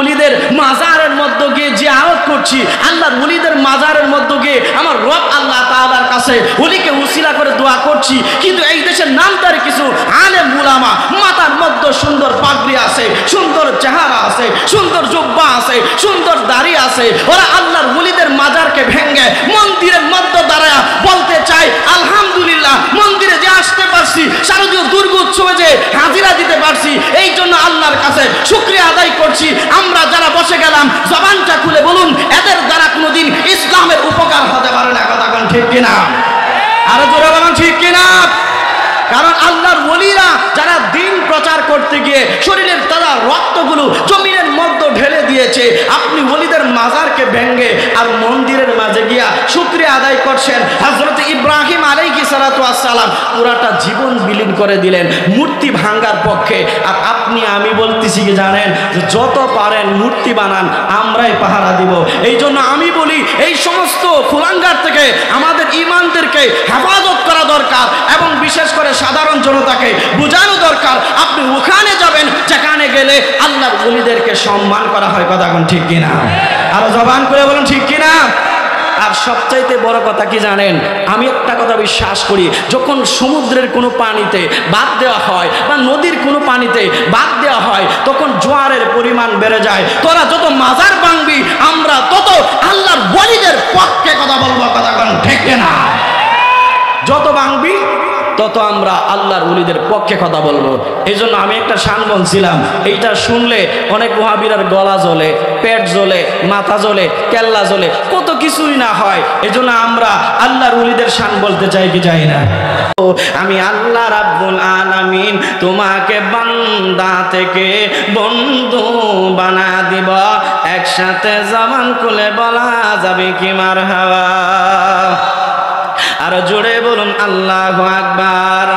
ওলিদের মাজারের মধ্যে গিয়ে জিয়ারত করছি, আল্লাহর ওলিদের মাজারের মধ্যে গিয়ে আমার রব আল্লাহ তাআলার কাছে ওলিকে উসিলা করে দোয়া করছি, কিন্তু এই দেশের নামদার কিছু আলেম উলামা মাথার মধ্যে সুন্দর পাগড়ি আছে, সুন্দর চেহারা আছে, সুন্দর জুব্বা আছে, সুন্দর দাড়ি আছে, ওরা আল্লাহর ওলিদের মাজারকে ভেঙে মন্দিরের মধ্যে দাঁড়ায় বলতে চায় আলহামদুলিল্লাহ মন্দিরে যে আসতে পারছি, শারদীয় দুর্গা উৎসবে যে হাজিরা দিতে পারছি, এই জন্য আল্লাহর কাছে শুকরিয়া আদায় করছি। আমরা যারা বসে গেলাম জবানটা খুলে বলুন, এদের দ্বারা কোনোদিন ইসলামের উপকার হতে পারে না। কথা কোন ঠিক কিনা? আরো জোরে বলুন ঠিক কিনা? কারণ আল্লাহর ওলিরা যারা দিন প্রচার করতে গিয়ে শরীরের তাজা রক্তগুলো জমিনের মধ্যে ঢেলে দিয়েছে, আপনি ওলিদের মাজারকে ভেঙ্গে আর মন্দিরের মাঝে গিয়া শুকরিয়া আদায় করছেন। হযরত ইব্রাহিম আলাইহিস সালাতু ওয়াস সালাম পুরাটা জীবন বিলীন করে দিলেন মূর্তি ভাঙ্গার পক্ষে। আর আপনি আমি বলতেছি কি জানেন, যে যত পারেন মূর্তি বানান, আমরাই পাহারা দিব। এই জন্য আমি বলি এই সমস্ত কুলাঙ্গার থেকে আমাদের ঈমানদেরকে হেফাজত করা দরকার, এবং বিশেষ করে সাধারণ জনতাকে বোঝানো দরকার আপনি ওখানে যাবেন যেখানে গেলে আল্লাহর ওলিদেরকে সম্মান করা হয়। কথা কোন ঠিক কিনা? আরো জবান করে বলুন ঠিক কিনা? আর সবচাইতে বড় কথা কি জানেন, আমি একটা কথা বিশ্বাস করি, যখন সমুদ্রের কোনো পানিতে বাদ দেওয়া হয় বা নদীর কোনো পানিতে বাদ দেওয়া হয়, তখন জোয়ারের পরিমাণ বেড়ে যায়। তোরা যত মাজার ভাঙবি, আমরা তত আল্লাহর ওলিদের পক্ষে কথা বলবো। কথা কোন ঠিক কিনা? যত ভাঙবি তত আমরা আল্লাহর ওলিদের পক্ষে কথা বলবো। এই জন্য আমি একটা শান বলছিলাম, এইটা শুনলে অনেক ওয়াহাবীর গলা জ্বলে, পেট জ্বলে, মাথা জ্বলে, কেল্লা জ্বলে, কত কিছুই না হয়। এই জন্য আমরা আল্লাহর ওলিদের শান বলতে চাই কি চাই না? আমি আল্লাহ রাব্বুল আলামিন তোমাকে বান্দা থেকে বন্ধু বানা দিব, একসাথে জবান খুলে বলা যাবে কি মারহাবা? আর জোরে বলুন আল্লাহু আকবার।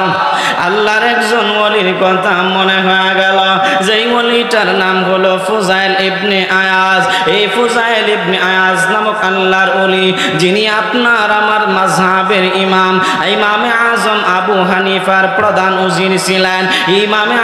আল্লাহর একজন ওলির কথা মনে হয়ে গেল, যেই ওলিটার নাম হলো ফুজাইল ইবনে আয়াজ। এই ফুজাইল ইবনে আয়াজ নামক আল্লাহর ওলি, যিনি আপনার আমার মাযহাবের ইমাম, ইমামে আজম আবু হানিফার প্রধান উজির ছিলেন। ইমামে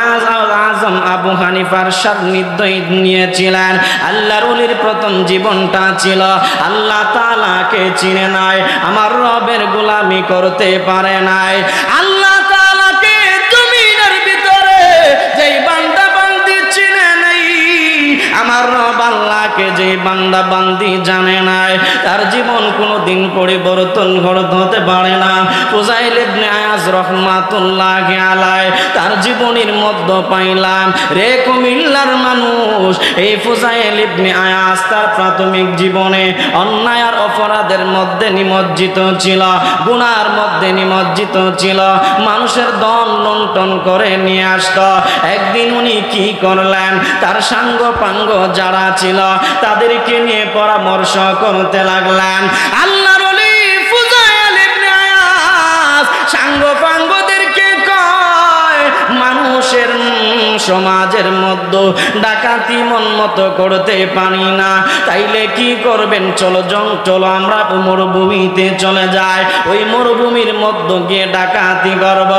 আজম আবু হানিফার সান্নিধ্য নিয়েছিলেন। আল্লাহর ওলির প্রথম জীবনটা ছিল আল্লাহ তাআলাকে চিনে নাই, আমার রবের গোলামি করতে পারে নাই। আল্লাহ তাআলাকে জমিনের ভিতরে যেই বান্দা বান্দি চিনে নাই, আমার রব আল্লাহকে যেই বান্দা বান্দি জানে নাই, তার জীবন কোনোদিন পরিবর্তন হতে পারে না। ফুজাইল ইবনে আয়াজ রাহমাতুল্লাহি আলাইহি তার জীবনের মধ্যে পাইলাম রে কুমিল্লার মানুষ, এই ফুজাইল ইবনে আয়াজ তার প্রাথমিক জীবনে অন্যায় আর অপরাধের মধ্যে নিমজ্জিত ছিল, গুনার মধ্যে নিমজ্জিত ছিল, মানুষের ধন লুণ্ঠন করে নিয়ে আসতো। একদিন উনি কি করলেন, তার সাঙ্গ পাঙ্গ যারা ছিল তাদেরকে নিয়ে পরামর্শ করতে লাগলেন। আল্লাহর ওলি ফুজাইল ইবনে আয়াজ সাঙ্গ পাঙ্গদেরকে কয়, মানুষের সমাজের মধ্যে ডাকাতি মন মতো করতে পারি না, তাইলে কি করবেন? চলো আমরা মরুভূমিতে চলে যাই, ওই মরুভূমির মধ্যে গিয়ে ডাকাতি করব।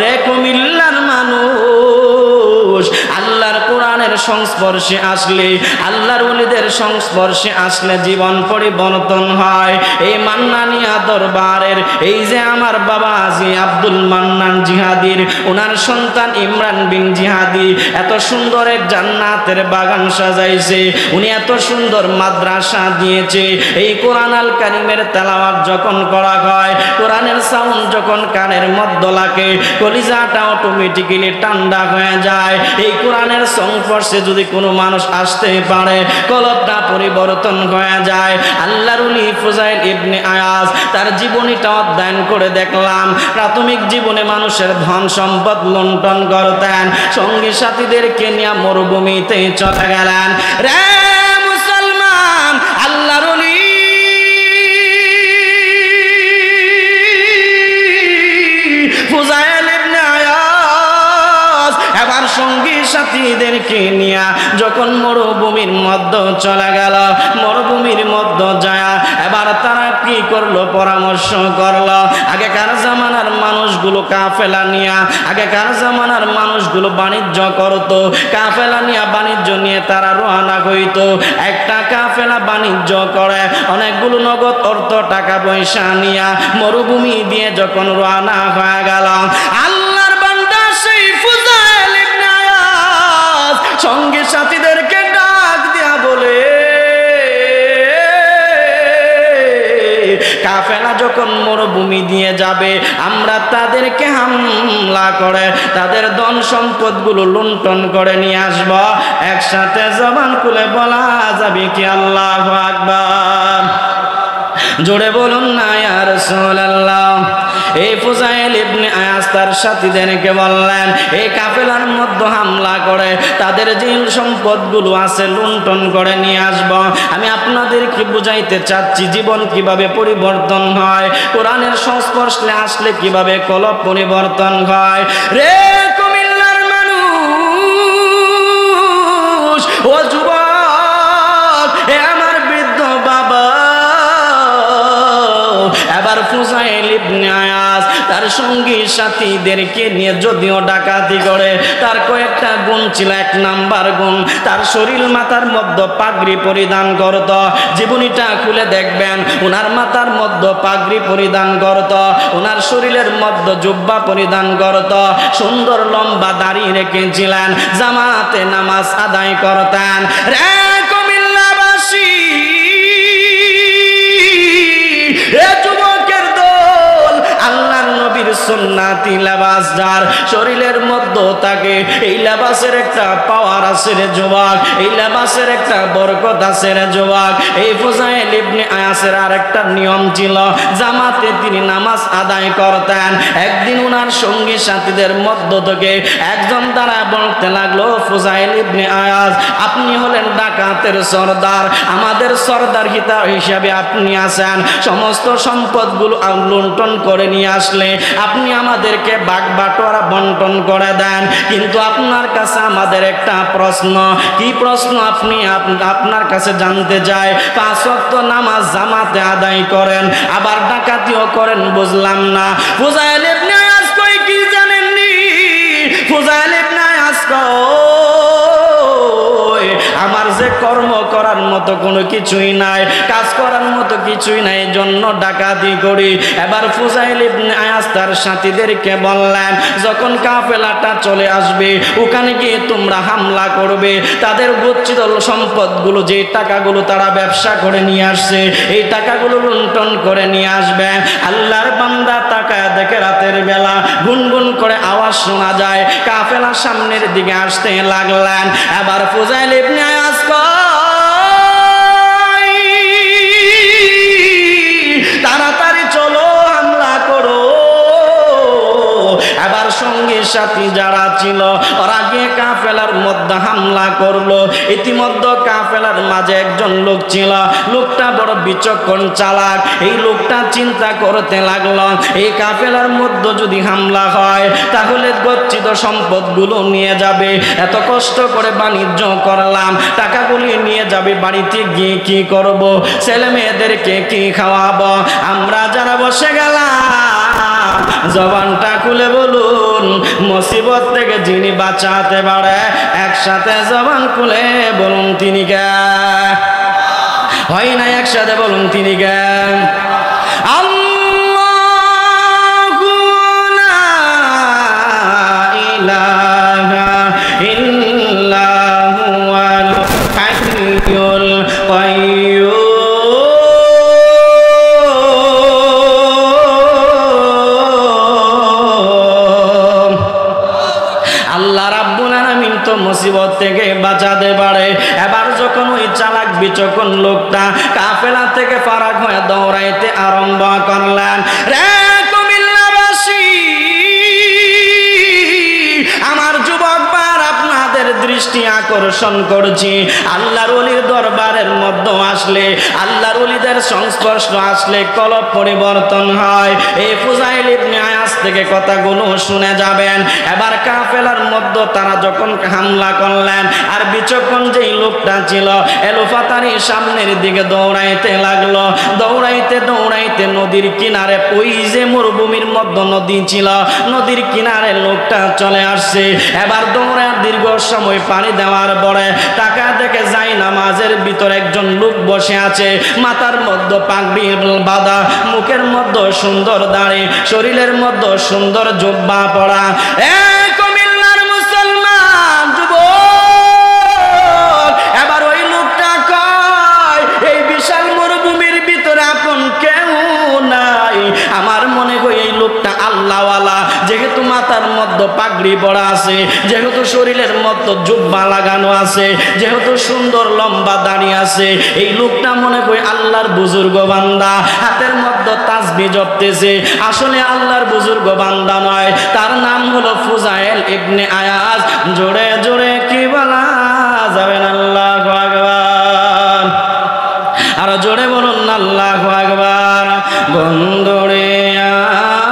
রে কুমিল্লার মানুষ, আল্লাহর কোরআনের সংস্পর্শে আসলে, আল্লাহর ওলিদের সংস্পর্শে আসলে জীবন পরিবর্তন হয়। এই মান্নানিয়া দরবারের এই যে আমার বাবা আজি আব্দুল মান্নান জিহাদির, ওনার সন্তান ইমরান বিন জিহাদি এত সুন্দর এক জান্নাতের বাগান সাজাইছে, উনি এত সুন্দর মাদ্রাসা দিয়েছে। এই কোরআন আল কারীমের তেলাওয়াত যখন করা হয়, কোরআনের সাউন্ড যখন কানের মধ্যে লাগে, কলিজাটা অটোমেটিক্যালি ঠান্ডা হয়ে যায়। এই কোরআনের সংস্পর্শে যদি কোনো মানুষ আসতে পারে, কলবটা পরিবর্তন হয়ে যায়। আল্লাহর ওলি ফুজাইল ইবনে আয়াজ তার জীবনীটা অধ্যয়ন করে দেখলাম, প্রাথমিক জীবনে মানুষের ধন সম্পদ লুণ্ঠন করতেন, সঙ্গী সাথীদেরকে নিয়ে মরুভূমিতে চলে গেলেন। রে মুসলমান, আল্লাহর ওলি ফুজাইল ইবনে আয়াজ এবার সঙ্গী সাথীদেরকে নিয়ে যখন মরুভূমির মধ্যে চলে গেল, মরুভূমির মধ্যে যায় এবার এবার তারা কি করলো, পরামর্শ করলো। আগেকার জামানার মানুষগুলো কাফেলা নিয়া, আগেকার জামানার মানুষগুলো বাণিজ্য করতো, কাফেলা নিয়া বাণিজ্য নিয়ে তারা রওনা হইতো। একটা কাফেলা বাণিজ্য করে অনেকগুলো নগদ অর্থ টাকা পয়সা নিয়া মরুভূমি দিয়ে যখন রওনা হয়ে গেল, আল্লাহর বান্দা সেই ফুজাইল ইবনে আয়াজ সঙ্গী সাথীদেরকে ডাক দিয়া বলে, কাফেলা যখন মরুভূমি দিয়ে যাবে আমরা তাদেরকে হামলা করে তাদের ধন সম্পদগুলো লুণ্ঠন করে নিয়ে আসব। একসাথে জবান খুলে বলা যাবে কি আল্লাহু আকবার? জোরে বলুন না ইয়া রাসূলুল্লাহ। এই ফুজাইল ইবনে আয়াজ তার সাথীদেরকে বললেন, এই কাফেলার মধ্যে হামলা করে তাদের যে সম্পদগুলো আছে লুণ্ঠন করে নিয়ে আসব। আমি আপনাদেরকে বুঝাইতে চাচ্ছি জীবন কিভাবে পরিবর্তন হয়, কোরআনের সংস্পর্শে আসলে কিভাবে কলব পরিবর্তন হয়। রে কুমিল্লার মানুষ, ও যুবক, এ আমার বৃদ্ধ বাবা, এবার ফুজাইল ইবনে আয়াজ তার সঙ্গী সাথীদেরকে নিয়ে যদিও ডাকাতি করে, তার কয়েকটা গুণ ছিল। এক নাম্বার গুণ, তার শরীর মাথার মধ্যে পাগড়ি পরিধান করত। জীবনীটা খুলে দেখবেন, ওনার মাথার মধ্যে পাগড়ি পরিধান করত, ওনার শরীরের মধ্যে জুব্বা পরিধান করত, সুন্দর লম্বা দাড়ি রেখেছিলেন, জামাতে নামাজ আদায় করতেন। রে কুমিল্লাবাসী, যুবকের দল, আল্লাহর নবীর সুন্নাতি লেবাস যার শরীরের মধ্যে থাকে, এই লেবাসের একটা পাওয়ার আছে রে যুবক, এই লেবাসের একটা বরকত আছে রে যুবক। এই ফুজাইল ইবনে আয়াসের আরেকটা নিয়ম ছিল, জামাতে তিনি নামাজ আদায় করতেন। একদিন ওনার সঙ্গী সাথীদের মধ্য থেকে একজন দ্বারা বলতে লাগলো, ফুজাইল ইবনে আয়াস, আপনি হলেন ডাকাতের সর্দার, আমাদের সর্দার হিসাবে আপনি আছেন, সমস্ত সম্পদগুলো লুণ্ঠন করে নিয়ে আসলে আপনি আমাদেরকে ভাগ বাটোয়ারা বন্টন করে দেন। কিন্তু আপনার কাছে আমাদের একটা প্রশ্ন। কি প্রশ্ন? আপনি আপনার কাছে জানতে চাই, 5 ওয়াক্ত নামাজ জামাতে আদায় করেন, আবার ডাকাতিও করেন, বুঝলাম না। ফুজাইল ইবনে আয়াজ কই, কি জানেননি? ফুজাইল ইবনে আয়াজ কই, আমার যে কর্ম করার মতো কোনো কিছুই নাই, কাজ করার মতো কিছুই নাই, জন্য ডাকাতি করি। এবার ফুজাইল ইবনে আয়াজ তার সাথীদেরকে বললেন, যখন কাফেলাটা চলে আসবে ওখানে গিয়ে তোমরা হামলা করবে, তাদের গচ্ছিত সম্পদগুলো, যে টাকাগুলো তারা ব্যবসা করে নিয়ে আসছে, এই টাকাগুলো লুণ্ঠন করে নিয়ে আসবে। আল্লাহর বান্দা তাকায় দেখে রাতের বেলা গুনগুন করে আওয়াজ শোনা যায়, কাফেলা সামনের দিকে আসতে লাগলেন। এবার ফুজাইল ইবনে আয়াজ তাড়াতাড়ি চলো, হামলা করো। এবার সঙ্গী সাথী যারা ছিল ওরা গিয়ে কাফেলার মধ্যে হামলা করলো। ইতিমধ্যে কাফেলার মাঝে একজন লোক ছিল, লোকটা বড় বিচক্ষণ চালাক। এই লোকটা চিন্তা করতে লাগলো, এই কাফেলার মধ্যে যদি হামলা হয় তাহলে গচ্ছিত সম্পদগুলো নিয়ে যাবে, এত কষ্ট করে বাণিজ্য করলাম, টাকাগুলি নিয়ে যাবে, বাড়িতে গিয়ে কি করব, ছেলে মেয়েদেরকে কি খাওয়াবো? আমরা যারা বসে গেলাম, জবানটা খুলে বলুন, মুসিবত থেকে যিনি বাঁচাতে পারে, একসাথে জবান খুলে বলুন তিনি কে? হয় না, একসাথে বলুন তিনি কে? আল্লাহু লা ইলাহা ইল্লাহু আল হাইয়ুল কাইয়্যুম। মুসিবত থেকে বাঁচাতে পারে। এবার যখন ওই চালাক বিচক্ষণ লোকটা কাফেলা থেকে ফারাক হয়ে দৌড়াইতে আরম্ভ করলেন, রে কুমিল্লাবাসী, আমার যুবক বার আপনাদের দৃষ্টি দৃষ্টি আকর্ষণ করছি। আল্লাহর ওলির দরবারের মধ্যে আসলে, আল্লাহর ওলিদের সংস্পর্শ আসলে কলব পরিবর্তন হয়। এই ফুজাইল ইবনে আয়াজ থেকে কথাগুলো শুনে যাবেন। এবার কাফেলার মধ্যে তারা যখন হামলা করলেন, আর বিচক্ষণ যেই লোকটা ছিল এলোফাতারি সামনের দিকে দৌড়াইতে লাগলো। দৌড়াইতে দৌড়াইতে নদীর কিনারে, ওই যে মরুভূমির মধ্যে নদী ছিল, নদীর কিনারে লোকটা চলে আসছে। এবার দৌড়ে দীর্ঘ সময় পানি দেওয়ার পরে টাকা দেখে যায় নামাজের ভিতরে একজন লোক বসে আছে, মাথার মধ্যে পাগড়ি বাঁধা, মুখের মধ্যে সুন্দর দাড়ি, শরীরের মধ্যে সুন্দর জুব্বা পরা। কুমিল্লার মুসলমান যুবক, এবার ওই লোকটা কয়, এই বিশাল মরুভূমির ভিতরে আপন কেউ নাই। আমার মনে হয় এই লোকটা আল্লাহওয়ালা, যেহেতু মাথার মধ্যে পাগড়ি পরা আছে, যেহেতু শরীরের মধ্যে জুব্বা লাগানো আছে, যেহেতু সুন্দর লম্বা দাড়ি আছে, এই লোকটা মনে হয় আল্লাহর বুজুর্গ বান্দা। হাতের মধ্যে তাসবিহ জপতেছে, আসলে আল্লাহর বুজুর্গ বান্দা নয়, তার নাম হলো ফুজাইল ইবনে আয়াজ। জোরে জোরে কি বলা যাবেন? আল্লাহু আকবার। আর জোরে বলুন আল্লাহু আকবার। বন্ধুরে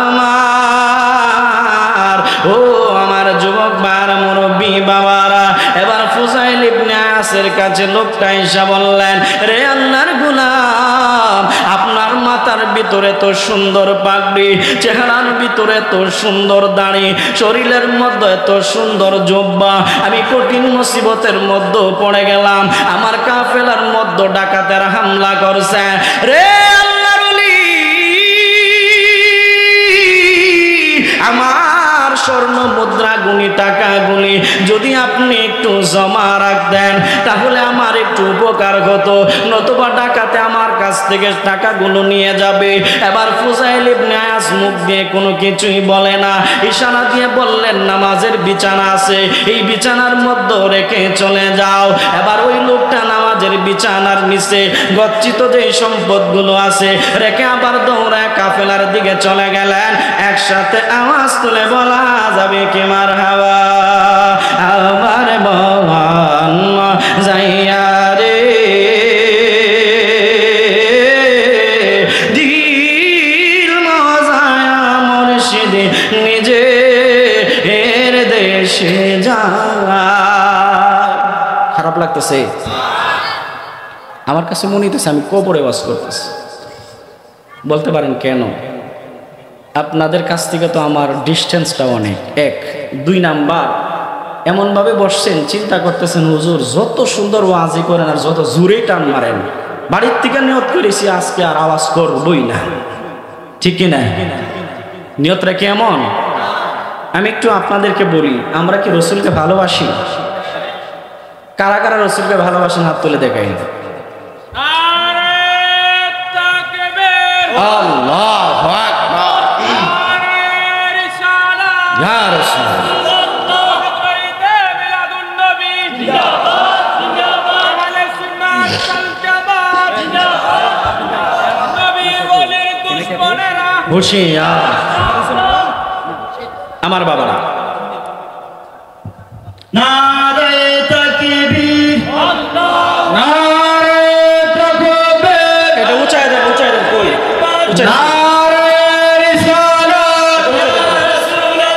আমার, ও আমার যুবক বার মুরব্বী বাবারা, এবার ফুজাইল ইবনে আয়াজের কাছে লোকটা এসে বললেন, রে আল্লাহর গোলাম, আপনার মাথার ভিতরে তো সুন্দর পাগড়ি, চেহারার ভিতরে তো সুন্দর দাড়ি, শরীরের মধ্যে এত সুন্দর জুব্বা, আমি কঠিন মুসিবতের মধ্যে পড়ে গেলাম, আমার কাফেলার মধ্যে ডাকাতের হামলা করছে। রে আল্লাহর ওলি, আমার স্বর্ণ মুদ্রা গুলি, টাকা গুলি যদি আপনি একটু জমা রাখতেন তাহলে আমার একটু উপকার হতো, নতুবা ডাকাতে আমার কাছ থেকে টাকাগুলো নিয়ে যাবে। এবার ফুজাইল ইবনে আয়াজ মুখ দিয়ে কোনো কিছুই বলে না, ইশারা দিয়ে বললেন, নামাজের বিছানা আছে, এই বিছানার মধ্যে রেখে চলে যাও। এবার ওই লোকটা নামাজের বিছানার নিচে গচ্ছিত যে সম্পদগুলো আছে রেখে আবার দৌড়ায় কাফেলার দিকে চলে গেলেন। একসাথে আওয়াজ তুলে বলা যাবে কি মারহাবা? আমার মন যাইয়া রে দিল মজায়া মুর্শিদে নিজে এর দেশে যা। খারাপ লাগতেছে আমার কাছে, মনে হইতেছে আমি কবরে বাস করতেছি। বলতে পারেন কেন? আপনাদের কাছ থেকে তো আমার ডিস্টেন্সটা অনেক, এক। দুই নাম্বার, এমনভাবে বসছেন, চিন্তা করতেছেন হুজুর যত সুন্দর ওয়াজি করেন আর যত জোরে টান মারেন, বাড়ির থেকে নিয়ত করেছি আজকে আর আওয়াজ করবই না, ঠিক কিনা? নিয়তটা কেমন? আমি একটু আপনাদেরকে বলি, আমরা কি রসুলকে ভালোবাসি? কারা কারা রসুলকে ভালোবাসেন হাত তুলে দেখাই। আল্লাহু আকবার। ইয়া রাসূলুল্লাহ। হুশিয়ার আমার বাবারা, নারে তাকবীর, নারে তাকবীর, এটা উঁচায় দেন, উঁচায় দেন, কই উঁচায়, নারে রিসালাত ইয়া রাসূলুল্লাহ,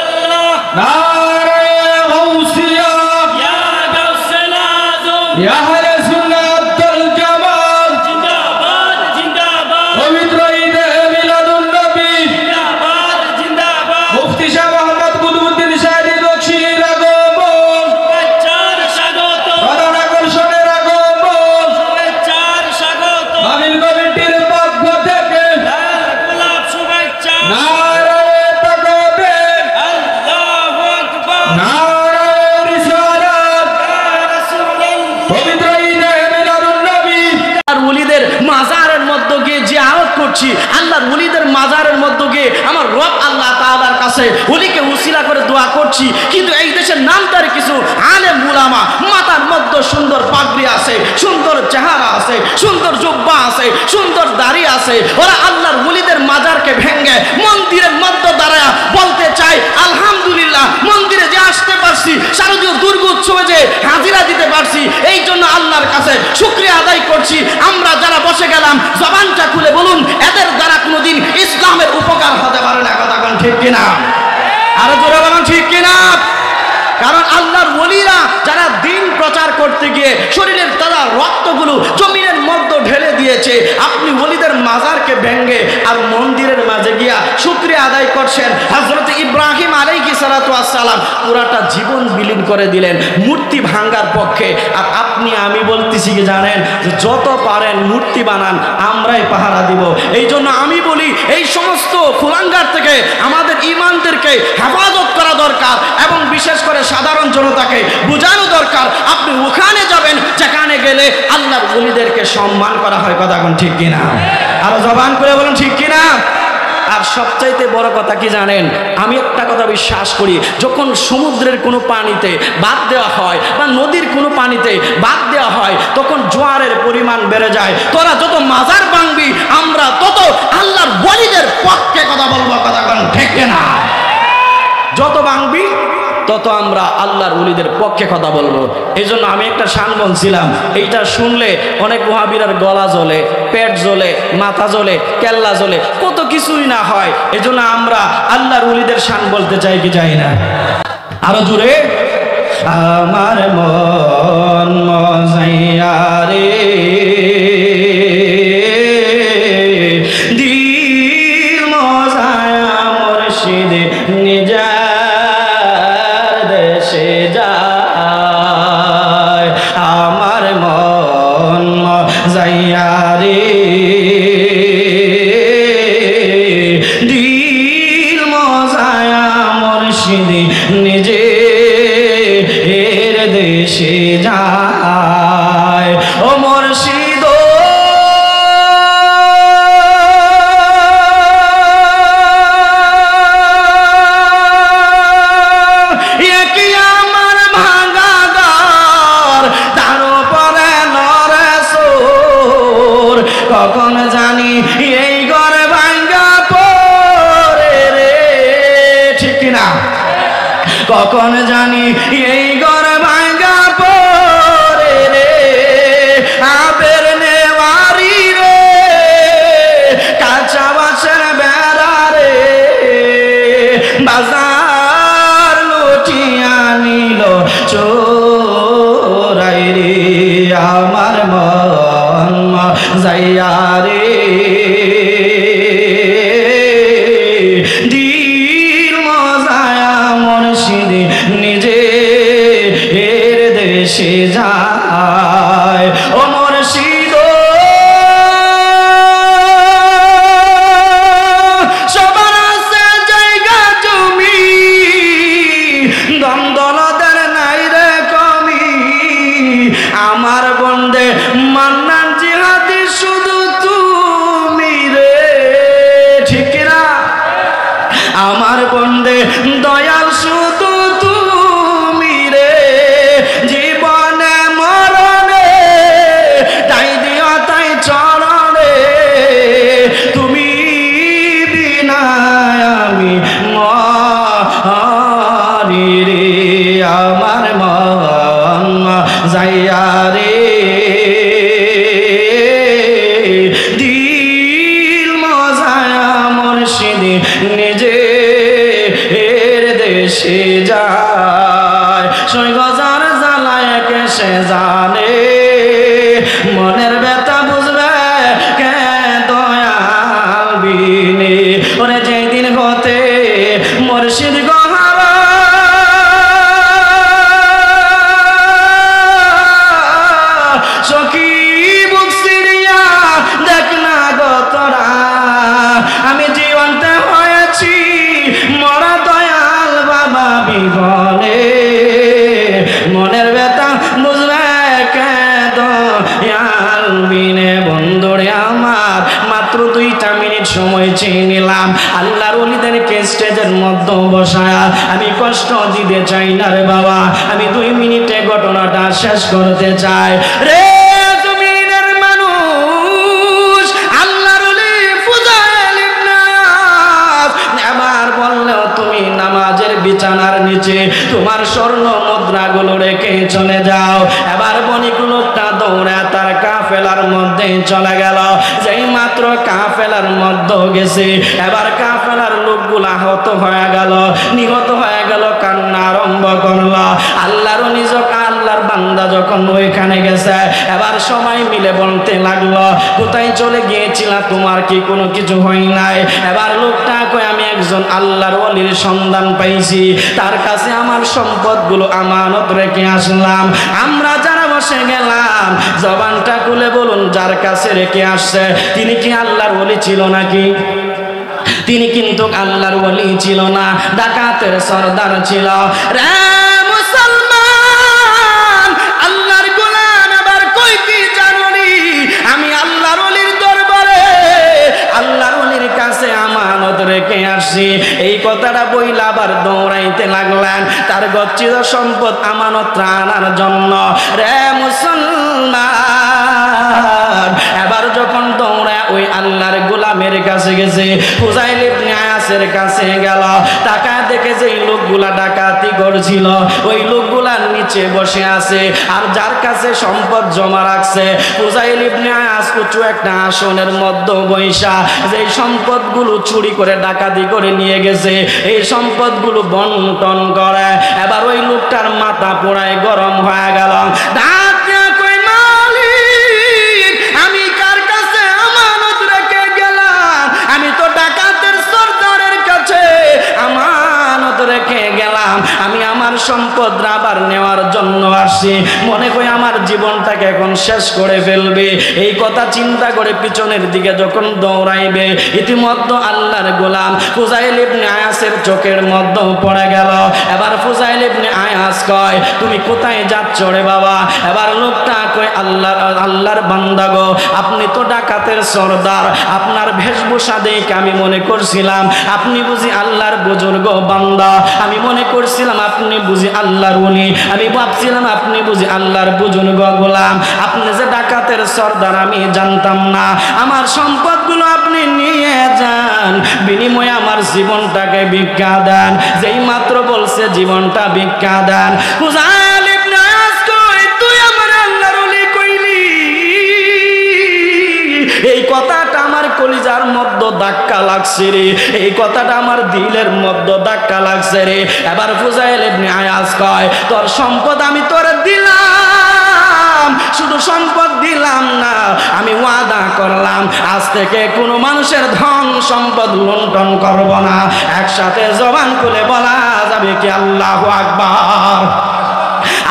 নারে গাউসিয়া ইয়া গাউসুল আযম, ইয়া আহলে সুন্নাত ওয়াল জামাত, জিন্দাবাদ জিন্দাবাদ, পবিত্র ঈদে মিলাদুন নবী, জিন্দাবাদ জিন্দাবাদ, মুফতি শাহ মোহাম্মদ কুতুবউদ্দিন শাহী বখশির আগমন, শুভেচ্ছার স্বাগত, প্রধান আকর্ষণের আগমন, শুভেচ্ছার স্বাগত, মাহফিল কমিটির পক্ষ থেকে লাল গোলাপ শুভেচ্ছা, নারে তাকবীর, আল্লাহু আকবার, নারে রিসালাত ইয়া রাসূলুল্লাহ, পবিত্র ঈদে মিলাদুন নবী। আর ওলিদের মাজারের মধ্যে গিয়ে জিয়ারত করছি, আল্লাহর ওলিদের মাজারের মধ্যে গিয়ে আমার রব আল্লাহ তাআলার কাছে ওলিকে উসিলা করে দোয়া করছি, কিন্তু এই দেশের নামদার কিছু আলেম উলামা মাথার মধ্যে সুন্দর পাগড়ি আছে, সুন্দর চেহারা আছে, সুন্দর জুব্বা আছে, সুন্দর দাড়ি আছে, ওরা আল্লাহর ওলিদের মাজারকে ভেঙে মন্দিরের মধ্যে দাঁড়ায় বলতে চাই আলহামদুলিল্লাহ মন্দিরে যে আসতে পারছি, শারদীয় দুর্গ উৎসবে যে হাজিরা দিতে পারছি, এই জন্য আল্লাহর কাছে শুকরিয়া আদায় করছি। আমরা যারা বসে গেলাম জবানটা খুলে বলুন, এদের দ্বারা কোনোদিন ইসলামের উপকার হতে পারে না। কথা কোন ঠিক কিনা? আরো জোরে বলুন ঠিক কিনা? কারণ আল্লাহর ওলিরা যারা দিন প্রচার করতে গিয়ে শরীরের তাজা রক্তগুলো জমিনের মধ্যে ঢেলে দিয়েছে, আপনি ওলিদের মাজারকে ভেঙ্গে আর মন্দিরের মাঝে গিয়া শুকরিয়া আদায় করছেন। হযরত ইব্রাহিম আলাইহিস সালাতু ওয়াস সালাম পুরাটা জীবন বিলীন করে দিলেন মূর্তি ভাঙ্গার পক্ষে। আর আপনি আমি বলতেছি কি জানেন, যে যত পারেন মূর্তি বানান, আমরাই পাহারা দিব। এই জন্য আমি বলি এই সমস্ত কুলাঙ্গার থেকে আমাদের ঈমানদেরকে হেফাজত করা দরকার, এবং বিশেষ করে সাধারণ জনতাকে বোঝানো দরকার আপনি ওখানে যাবেন যেখানে গেলে আল্লাহর ওলিদেরকে সম্মান করা হয়। কথা কোন ঠিক কিনা? আরো জবান করে বলুন ঠিক কিনা? আর সবচাইতে বড় কথা কি জানেন, আমি একটা কথা বিশ্বাস করি, যখন সমুদ্রের কোনো পানিতে বাদ দেওয়া হয় বা নদীর কোনো পানিতে বাদ দেওয়া হয়, তখন জোয়ারের পরিমাণ বেড়ে যায়। তোরা যত মাজার ভাঙবি, আমরা তত আল্লাহর ওলিদের পক্ষে কথা বলবো। কথা কোন ঠিক কিনা? যত ভাঙবি তত আমরা আল্লাহর ওলিদের পক্ষে কথা বলবো। এই জন্য আমি একটা শান বলছিলাম, এইটা শুনলে অনেক ওয়াহাবীর গলা জ্বলে, পেট জ্বলে, মাথা জ্বলে, কেল্লা জ্বলে, কত কিছুই না হয়। এই জন্য আমরা আল্লাহর ওলিদের শান বলতে চাই কি চাই না? আরো জোরে। আমার মন মজাইয়া রে, দিল মজায়া মুর্শিদ নিজা আমার মন মজাইয়া রে, দিল মজায়া মুর্শিদ নিজে এর দেশে যায়। ও মুর্শিদ কখন জানি এই ঘর ভাঙ্গা পড়ে রে, ঠিক কিনা? কখন জানি এই ঘর ভাঙ্গা পড়ে রে, আবের নেওয়ারি রে, কাঁচা বাঁশের বেড়া রে, বাজার লুটিয়া নিল চোরাই রে। আমার মন মজাইয়া রে, দিল মজায়া মুর্শিদ নিজে এর দেশে যায়। ও মুর্শিদ সবার আছে জায়গা জমি, দ্বন্দ্বলদের নাই রে কমি, আমার বন্দে মান্নান জিহাদি শুধু তুমি রে, ঠিক না? আমার বন্দে দয়াল শুধু তুমি রে, জীবনে মরণে তাই দিও তাই চরণে, তুমি বিনা আমি মরি রে। আমার মন যাইয়া রে, দিল মজায়া মুর্শিদ নিজে এর দেশে যায়। সৈগজার জ্বালায় কেসে জানে, মনের ব্যথা বুঝবে কে দয়াল বিনে। ওরে যেদিন হতে মুর্শিদ গহারা সখী বুক সিরিয়া দেখ না গো তোরা, আমি জীবনতে হয়েছি মরা দয়াল বাবা বিগলে, মনের ব্যথা বুঝবে কে দয়াল বিনে। বন্ধুরে আমার মাত্র 2টা মিনিট সময় চেয়ে নিলাম, আল্লাহর ওলিদেরকে স্টেজের মধ্যে বসায়া আমি কষ্ট দিতে চাই না রে বাবা, আমি 2 মিনিটে ঘটনাটা শেষ করতে চাই রে। জমিনের মানুষ আল্লাহর ওলি ফুজাইল ইবনে আয়াজ এবার বললেও তুমি না কাফেলার মধ্যে চলে গেল। যেই মাত্র কাফেলার মধ্যে গেছে, এবার কাফেলার লোকগুলো আহত হয়ে গেল, নিহত হয়ে গেল, কান্না আরম্ভ করলো। আল্লাহর নিজক আল্লাহর বান্দা যখন ওইখানে গেছে, এবার সবাই মিলে বলতে লাগলো, কোথায় চলে গিয়েছিলা, তোমার কি কোনো কিছু হয় নাই? এবার লোকটা কয়, আমি একজন আল্লাহর ওলির সন্ধান পাইছি, তার কাছে আমার সম্পদগুলো আমানত রেখে আসলাম। আমরা যারা বসে গেলাম, জবানটা খুলে বলুন, যার কাছে রেখে আসছে তিনি কি আল্লাহর ওলি ছিল নাকি? তিনি কিন্তু আল্লাহর ওলি ছিল না, ডাকাতের সরদার ছিল। রে মুসলমান, আল্লাহর গোলাম, এবার কই কি জানুনি, আমি আল্লাহর ওলির দরবারে আল্লাহর ওলির কাছে আমানত রেখে আসছি। এই কথাটা বইলা আবার দৌড়াইতে লাগলেন তার গচ্ছিত সম্পদ আমানত আনার জন্য। রে মুসলমান, এবার যখন দৌড়ায় ওই আল্লাহর গোলামের কাছে গেছে, ফুজাইল ইবনে আয়াসের কাছে গেল, টাকা দেখে যে লোকগুলা ডাকাতি করছিল ওই লোকগুলার নিচে বসে আছে, আর যার কাছে সম্পদ জমা রাখছে ফুজাইল ইবনে আয়াস উঁচু একটা আসনের মধ্যে বৈশা যে সম্পদগুলো চুরি করে ডাকাতি করে নিয়ে গেছে, এই সম্পদগুলো বন্টন করে। এবার ওই লোকটার মাথা পোড়ায় গরম হয়ে গেল। আমি কার কাছে আমানত রেখে গেলাম? আমি তো ডাকাতের সরদারের কাছে আমানত রেখে গেলাম। আমি আমার সম্পদ আবার নেওয়ার জন্য আসছি, মনে করি আমার জীবনটাকে এখন শেষ করে ফেলবে। এই কথা চিন্তা করে পিছনের দিকে যখন দৌড়াইবে, ইতিমধ্যে আল্লাহর গোলাম ফুজাইল ইবনে আয়াসের চোখের মধ্যে পড়ে গেল। এবার ফুজাইল ইবনে আয়াস কয়, তুমি কোথায় যাচ্ছ রে বাবা? এবার লোকটা কয়, আল্লাহর বান্দা গো, আপনি তো ডাকাতের সরদার, আপনার বেশভূষা দেখে আমি মনে করছিলাম আপনি বুঝি আল্লাহর বুজুর্গ বান্দা, আমি মনে করছিলাম আপনি বুঝি আল্লাহর ওলি, আমি ভাবছিলাম আপনি বুঝি আল্লাহর বুজুর্গ গোলাম। আপনি যে ডাকাতের সরদার আমি জানতাম না। আমার সম্পদগুলো আপনি নিয়ে যান, বিনিময়ে আমার জীবনটাকে ভিক্ষা দেন। যেই মাত্র বলছে জীবনটা ভিক্ষা দেন, ফুজাইল ইবনে আয়াস কয়, তুই আমার আল্লাহর ওলি কইলি? এই কথাটা আমার কলিজার মধ্যে ধাক্কা লাগছে রে, এই কথাটা আমার দিলের মধ্যে ধাক্কা লাগছে রে। এবার ফুজাইল ইবনে আয়াস কয়, তোর সম্পদ আমি তোরে দিলাম, শুধু সম্পদ দিলাম না, আমি ওয়াদা করলাম আজ থেকে কোনো মানুষের ধন সম্পদ লুণ্ঠন করব না। একসাথে জবান খুলে বলা যাবে কি আল্লাহু আকবার।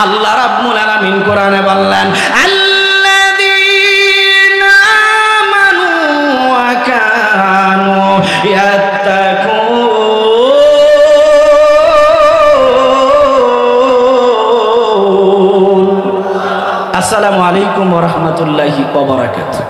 আল্লাহ রাব্বুল আলামিন কোরআনে বললেন, আল্লাযীনা আমানু ওয়া কানু ইয়াত্তাকুন। আসসালামু আলাইকুম ওয়া রাহমাতুল্লাহি ওয়া বারাকাতুহু।